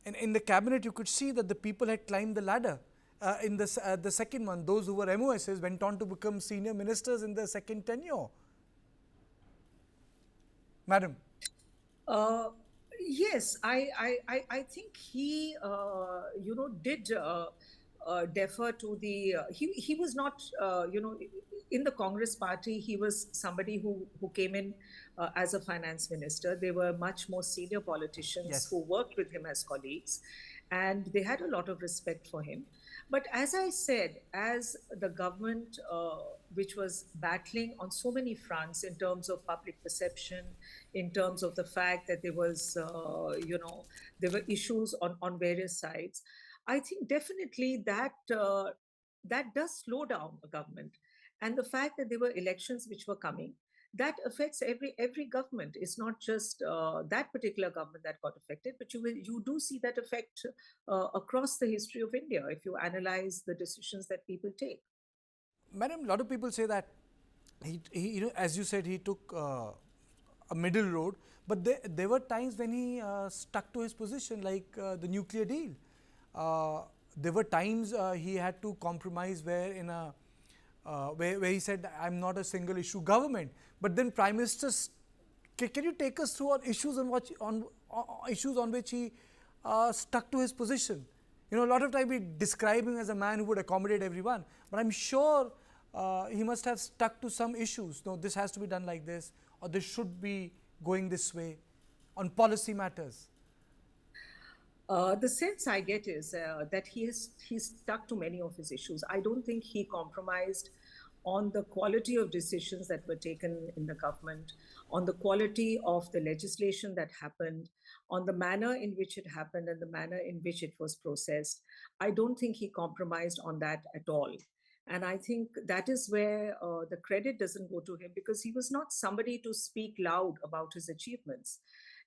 And in the cabinet, you could see that the people had climbed the ladder. In the second one, those who were MOSs went on to become senior ministers in the second tenure. Madam. Uh, yes, I think he, did defer to the. He was not, in the Congress party. He was somebody who came in as a finance minister. They were much more senior politicians Yes. who worked with him as colleagues, and they had a lot of respect for him. But as I said, as the government, which was battling on so many fronts in terms of public perception, in terms of the fact that there were issues on various sides, I think definitely that does slow down a government. And the fact that there were elections which were coming, that affects every government. It's not just that particular government that got affected, but you do see that effect across the history of India if you analyze the decisions that people take. Madam, a lot of people say that as you said, he took a middle road, but there were times when he stuck to his position, like the nuclear deal. There were times he had to compromise where he said, "I'm not a single issue government." But then Prime Minister, can you take us through on issues on which he stuck to his position? You know, a lot of time we describe him as a man who would accommodate everyone, but I'm sure he must have stuck to some issues. No, this has to be done like this, or this should be going this way on policy matters. The sense I get is that he's stuck to many of his issues. I don't think he compromised on the quality of decisions that were taken in the government, on the quality of the legislation that happened, on the manner in which it happened, and the manner in which it was processed. I don't think he compromised on that at all. And I think that is where the credit doesn't go to him, because he was not somebody to speak loud about his achievements.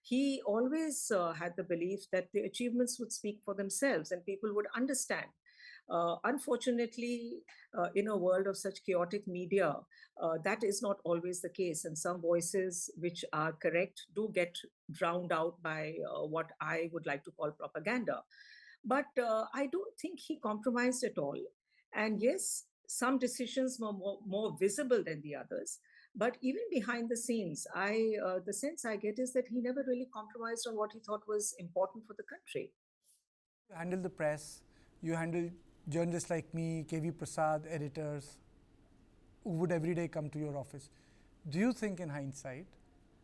He always had the belief that the achievements would speak for themselves and people would understand. Unfortunately, in a world of such chaotic media, that is not always the case. And some voices which are correct do get drowned out by what I would like to call propaganda. But I don't think he compromised at all. And yes, some decisions were more visible than the others. But even behind the scenes, the sense I get is that he never really compromised on what he thought was important for the country. You handle the press, you handle journalists like me, KV Prasad, editors, who would every day come to your office. Do you think, in hindsight,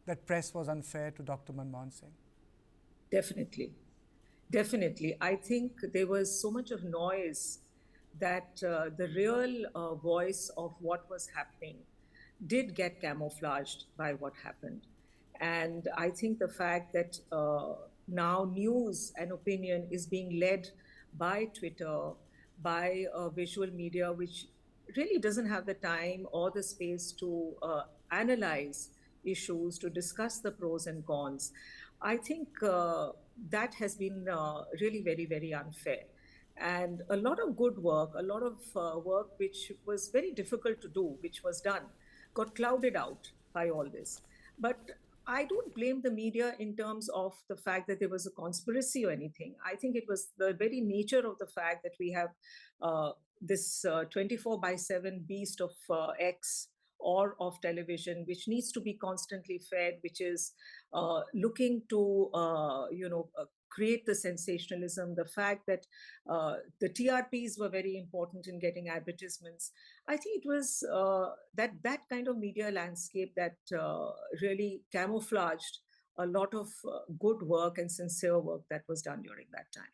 that press was unfair to Dr. Manmohan Singh? Definitely. Definitely. I think there was so much of noise that the real voice of what was happening did get camouflaged by what happened. And I think the fact that now news and opinion is being led by Twitter, by visual media, which really doesn't have the time or the space to analyze issues, to discuss the pros and cons. I think that has been really very, very unfair. And a lot of good work, a lot of work which was very difficult to do, which was done, got clouded out by all this. But I don't blame the media in terms of the fact that there was a conspiracy or anything. I think it was the very nature of the fact that we have this 24 by 7 beast of X or of television, which needs to be constantly fed, which is looking to, create the sensationalism, the fact that the TRPs were very important in getting advertisements. I think it was that kind of media landscape that really camouflaged a lot of good work and sincere work that was done during that time.